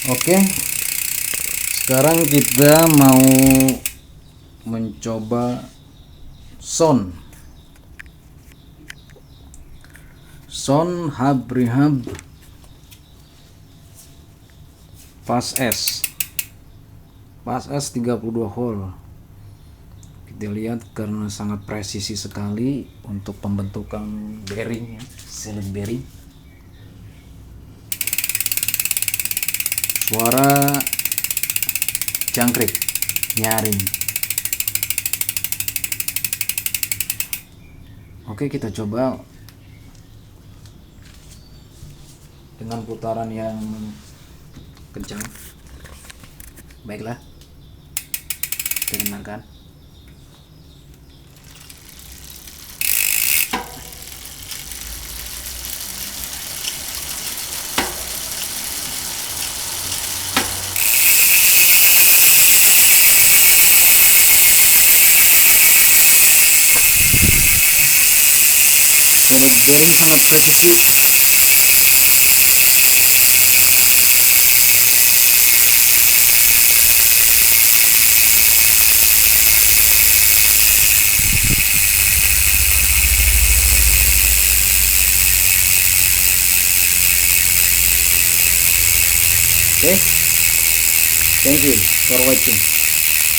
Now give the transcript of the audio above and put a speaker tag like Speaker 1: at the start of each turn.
Speaker 1: Oke, sekarang kita mau mencoba sound hub rehab fast S 32 hole. Kita lihat karena sangat presisi sekali untuk pembentukan bearing, silent bearing. Suara jangkrik nyaring. Oke, kita coba dengan putaran yang kencang. Baiklah, kita dengarkan. Suara bearing sangat presisi. Okay, thank you for watching.